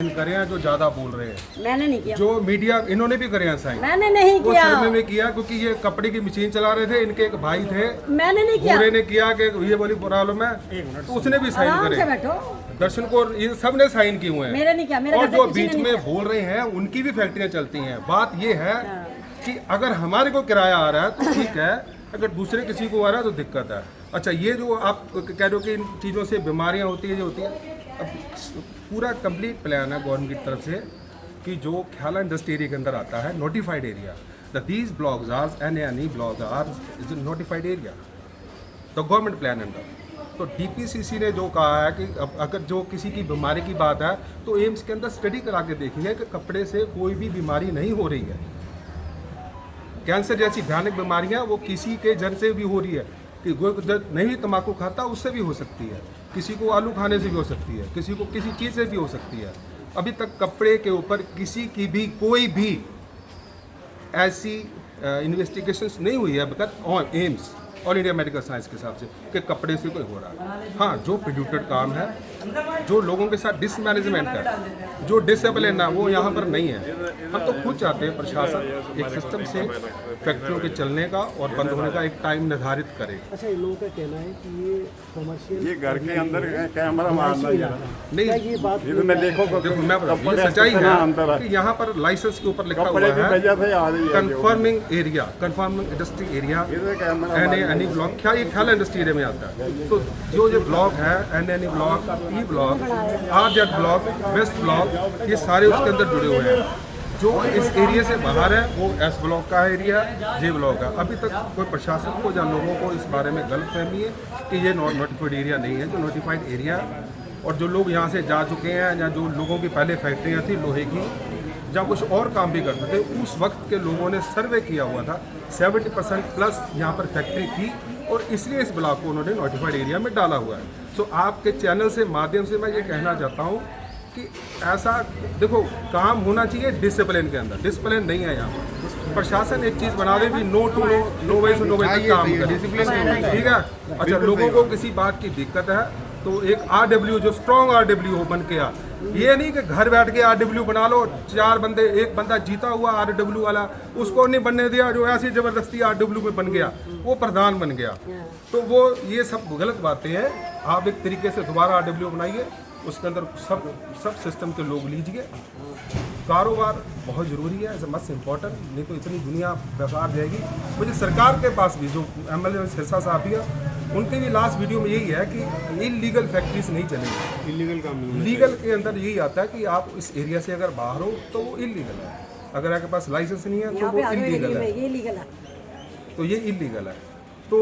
करे हैं जो ज्यादा बोल रहे हैं। मैंने नहीं किया। जो मीडिया इन्होंने भी करे हैं साइन। मैंने नहीं वो किया। सर्वे में किया क्योंकि ये कपड़े की मशीन चला रहे थे, इनके एक भाई थे, मैंने नहीं किया। गोरे ने किया कि ये वाली प्रॉब्लम है, तो उसने भी साइन आराम से करे। बैठो। दर्शन को ये सब ने साइन किए हुए हैं। मेरे नहीं किया। मेरे और घर पे जो किसी बीच ने में नहीं किया। बोल रहे हैं उनकी भी फैक्ट्रियां चलती हैं। बात ये है कि अगर हमारे को किराया आ रहा है तो ठीक है, अगर दूसरे किसी को आ रहा है तो दिक्कत है। अच्छा, ये जो आप कह रहे हो कि इन चीज़ों से बीमारियां होती है, ये होती है, अब पूरा कंप्लीट प्लान है गवर्नमेंट की तरफ से कि जो ख्याला इंडस्ट्री एरिया के अंदर आता है notified area, the these blocks are N block are is notified area, the government plan under. तो डीपीसीसी ने जो कहा है कि अगर जो किसी की बीमारी की बात है तो एम्स के अंदर स्टडी करा के देखेंगे कि कपड़े से कोई भी बीमारी नहीं हो रही है। कैंसर जैसी भयानक बीमारियां वो किसी के जन से भी हो रही है, कि कोई नहीं भी तम्बाकू खाता उससे भी हो सकती है, किसी को आलू खाने से भी हो सकती है, किसी को किसी चीज़ से भी हो सकती है। अभी तक कपड़े के ऊपर किसी की भी कोई भी ऐसी इन्वेस्टिगेशंस नहीं हुई है because on AIIMS all India medical science के हिसाब से कि कपड़े से कोई हो रहा है। हाँ, जो पोल्यूटेड काम है, जो लोगों के साथ डिसमैनेजमेंट है, जो डिसिप्लिन है, वो यहाँ पर नहीं है। हम तो खुद चाहते हैं प्रशासन एक सिस्टम से फैक्ट्रियों के चलने का और बंद होने का एक टाइम निर्धारित करे। अच्छा, इन लोगों का कहना है कि ये कमर्शियल, ये घर के अंदर कैमरा मारना नहीं, ये बात मैं देखो मैं ये सच्चाई है कि यहाँ पर लाइसेंस के ऊपर लिखा हुआ है confirming area, confirming industry area, N block. क्या ये ख्याला इंडस्ट्री एरिया में आता है? तो जो ब्लॉक है N block, E block, RZ block, west block, ये सारे उसके अंदर जुड़े हुए हैं। जो इस एरिया से बाहर है वो एस ब्लॉक का एरिया है, जे ब्लॉक है। अभी तक कोई प्रशासन को या लोगों को इस बारे में गलतफहमी है कि ये नोटिफाइड एरिया नहीं है, जो नोटिफाइड एरिया। और जो लोग यहाँ से जा चुके हैं या जो लोगों की पहले फैक्ट्रियाँ थी लोहे की, जहाँ कुछ और काम भी करते थे, उस वक्त के लोगों ने सर्वे किया हुआ था, 70% प्लस यहाँ पर फैक्ट्री थी और इसलिए इस ब्लॉक को उन्होंने नोटिफाइड एरिया में डाला हुआ है। सो आपके चैनल से माध्यम से मैं ये कहना चाहता हूँ कि ऐसा देखो, काम होना चाहिए डिसिप्लिन के अंदर। डिसिप्लिन नहीं है यहाँ पर। प्रशासन एक चीज़ बना दे भी नो टू नो वे से नो वे तक काम करे, ठीक है। अच्छा, लोगों को किसी बात की दिक्कत है तो एक RW जो स्ट्रॉन्ग RW हो बन के आ, ये नहीं कि घर बैठ के RW बना लो, 4 बंदे, एक बंदा जीता हुआ RW वाला उसको नहीं बनने दिया, जो ऐसी ज़बरदस्ती RW में बन गया वो प्रधान बन गया। तो वो ये सब गलत बातें हैं। आप एक तरीके से दोबारा RW बनाइए, उसके अंदर सब सिस्टम के लोग लीजिए। कारोबार बहुत ज़रूरी है, मस्ट इम्पॉर्टेंट, नहीं तो इतनी दुनिया बेकार जाएगी। मुझे सरकार के पास भी जो MLA सिरसा साहब भी है, उनके भी लास्ट वीडियो में यही है कि इलीगल फैक्ट्रीज नहीं चलेंगी। इलीगल काम नहीं लीगल के अंदर यही आता है कि आप इस एरिया से अगर बाहर हो तो वो इलीगल है, अगर आपके पास लाइसेंस नहीं है तो वो इलीगल है, ये लीगल है। तो ये इलीगल है। तो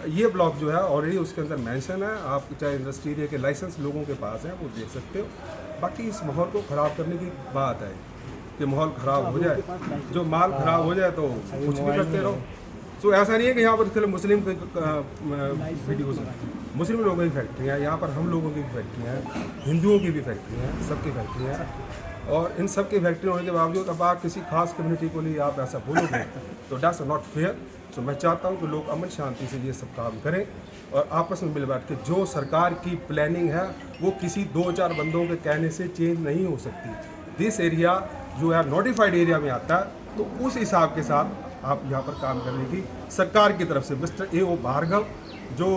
ये ब्लॉक जो है ऑलरेडी उसके अंदर मेंशन है। आप चाहे इंडस्ट्री एरिया के लाइसेंस लोगों के पास है वो देख सकते हो। बाकी इस माहौल को ख़राब करने की बात है कि माहौल ख़राब हो जाए, जो माल ख़राब हो जाए तो कुछ भी करते रहो। तो ऐसा नहीं है कि यहाँ पर सिर्फ मुस्लिम वीडियोज़ हैं, मुस्लिम लोगों की फैक्ट्रियाँ, यहाँ पर हम लोगों की भी फैक्ट्रियाँ हैं, हिंदुओं की भी फैक्ट्रियाँ हैं, सबकी फैक्ट्रियाँ हैं। और इन सब की फैक्ट्री होने के बावजूद अब आप किसी खास कम्युनिटी को लिए आप ऐसा बोलोगे तो डैट्स नॉट फेयर। तो मैं चाहता हूँ कि लोग अमन शांति से ये सब काम करें और आपस में मिल बैठ के जो सरकार की प्लानिंग है वो किसी 2-4 बंदों के कहने से चेंज नहीं हो सकती। दिस एरिया जो है नोटिफाइड एरिया में आता है, तो उस हिसाब के साथ आप यहाँ पर काम करने की सरकार की तरफ से मिस्टर A.O. भार्गव जो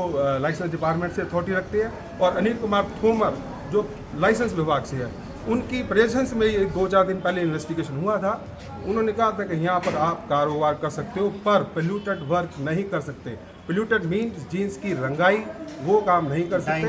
लाइसेंस डिपार्टमेंट से अथॉरिटी रखते हैं और अनिल कुमार थोमर जो लाइसेंस विभाग से है, उनकी प्रेजेंस में ये 2-4 दिन पहले इन्वेस्टिगेशन हुआ था। उन्होंने कहा था कि यहाँ पर आप कारोबार कर सकते हो पर पोल्यूटेड वर्क नहीं कर सकते। पोल्यूटेड मीन्स जीन्स की रंगाई, वो काम नहीं कर सकते।